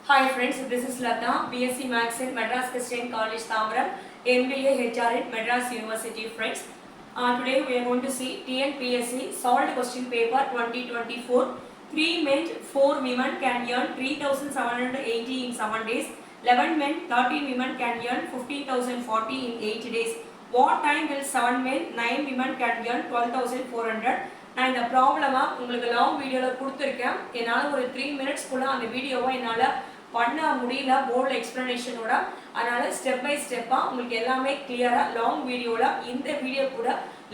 Hi friends, this is Lata, BSc Maths in Madras Christian College, Tambaram, MBA HR at Madras University, friends. Today we are going to see TNPSC solved question paper 2024. 3 men, 4 women can earn 3,780 in 7 days. 11 men, 13 women can earn 15,040 in 8 days. What time will 7 men, 9 women can earn 12,400? நான் இந்த ப்ராப்ளமா உங்களுக்கு long வீடியோவில் கொடுத்துருக்கேன். என்னால் ஒரு 3 மினிட்ஸ்க்குள்ள அந்த வீடியோவை என்னால் பண்ண முடியல போர்டில் எக்ஸ்ப்ளனேஷனோட. அதனால் ஸ்டெப் பை ஸ்டெப்பாக உங்களுக்கு எல்லாமே கிளியராக லாங் வீடியோவில் இந்த வீடியோ கூட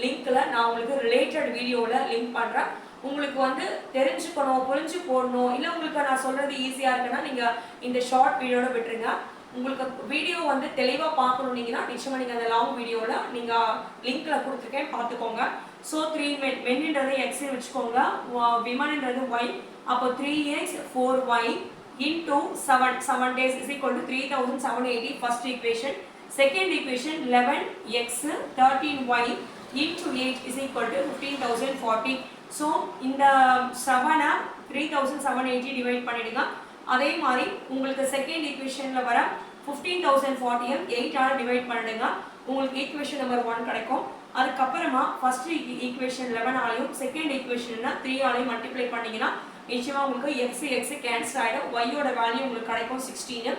லிங்க்கில் நான் உங்களுக்கு ரிலேட்டட் வீடியோவில் லிங்க் பண்ணுறேன். உங்களுக்கு வந்து தெரிஞ்சுக்கணும், புரிஞ்சு போடணும், இல்லை உங்களுக்கு நான் சொல்கிறது ஈஸியாக இருக்குன்னா நீங்கள் இந்த ஷார்ட் வீடியோட விட்டுருங்க. உங்களுக்கு வீடியோ வந்து தெளிவாக பார்க்கணுன்னீங்கன்னா நிச்சயமாக நீங்கள் அந்த லாங் வீடியோவில் நீங்கள் லிங்க்கில் கொடுத்துருக்கேன், பார்த்துக்கோங்க. ஸோ 3 மென்ன்றது எக்ஸ்ன்னு வச்சுக்கோங்க, விமன்ன்றது ஒய். அப்போ 3x 4y into 7 days is equal to 3,780 first equation. Second equation 11x 13y into 8 is equal to 15,040. So இந்த 7 3,780 டிவைட் பண்ணிடுங்க. அதே மாதிரி உங்களுக்கு செகண்ட் ஈக்குவேஷனில் வர 15,040 8ஆல் டிவைட் பண்ணிடுங்க. உங்களுக்கு ஈக்குவேஷன் நம்பர் 1 கிடைக்கும். அதுக்கப்புறமா ஃபர்ஸ்ட் ஈக்குவேஷன் 11 ஆலையும் செகண்ட் ஈக்குவேஷன்னா 3 ஆலையும் மல்டிப்ளை பண்ணிங்கன்னா நிச்சயமாக உங்களுக்கு எக்ஸ் கேன்சல் ஆகிடும். ஒய்யோட வேல்யூ உங்களுக்கு கிடைக்கும் 16.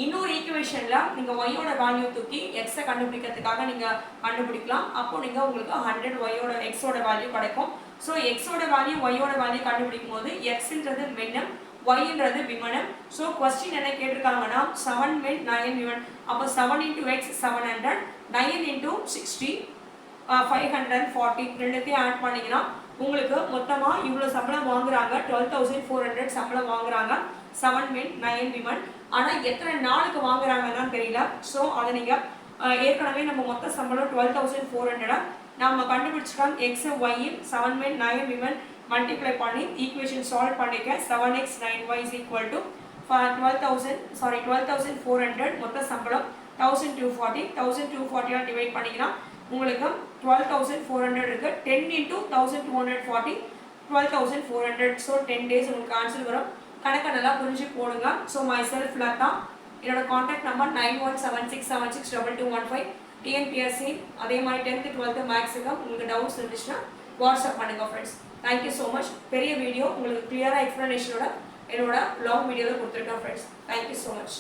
இன்னொரு ஈக்குவேஷனில் நீங்கள் ஒய்யோட வேல்யூ தூக்கி எக்ஸை கண்டுபிடிக்கிறதுக்காக நீங்கள் கண்டுபிடிக்கலாம். அப்போ நீங்கள் உங்களுக்கு 100 எக்ஸோட வேல்யூ கிடைக்கும். ஸோ எக்ஸோட வேல்யூ ஒய்யோட வேல்யூ கண்டுபிடிக்கும் போது எக்ஸ்ன்றது மென்னம், ஒய்ன்றது விமனம். ஸோ கொஸ்டின் என்ன கேட்டிருக்காங்கன்னா 7 men 9 women. அப்போ 7 into x 700, 9 into 60 540. ரெண்டுத்தையும் ஆட் பண்ணிங்கன்னா உங்களுக்கு மொத்தமாக இவ்வளோ சம்பளம் வாங்குறாங்க, 12,400 சம்பளம் வாங்குறாங்க 7 men 9 women. ஆனால் எத்தனை நாளுக்கு வாங்குறாங்கன்னு தெரியல. ஸோ அதை நீங்கள் ஏற்கனவே நம்ம மொத்த சம்பளம் 12,400 நம்ம கண்டுபிடிச்சிக்கலாம். X y 7 men 9 women multiply பண்ணி ஈக்குவேஷன் சால்வ் பண்ணிக்க 7x 9y is equal to 12,400 மொத்த சம்பளம் 1,240. 1,240 டிவைட் பண்ணிக்கலாம். உங்களுக்கு 12,400 இருக்கு. 10 into 1,240 12,400. ஸோ 10 days உங்களுக்கு ஆன்சர் வரும். கணக்கை நல்லா புரிஞ்சு போடுங்க. ஸோ மை செல்ஃப் லதா, என்னோட கான்டாக்ட் நம்பர் 9176762215. டிஎன்பிஎஸ்சி அதே மாதிரி 10th 12th மேக்ஸுக்கு உங்களுக்கு டவுட்ஸ் இருந்துச்சுன்னா வாட்ஸ்அப் பண்ணுங்க ஃப்ரெண்ட்ஸ். Thank you so much. பெரிய வீடியோ உங்களுக்கு கிளியராக எக்ஸ்ப்ளனேஷனோட என்னோட லாங் வீடியோவில் கொடுத்துருக்கேன் ஃப்ரெண்ட்ஸ். Thank you so much.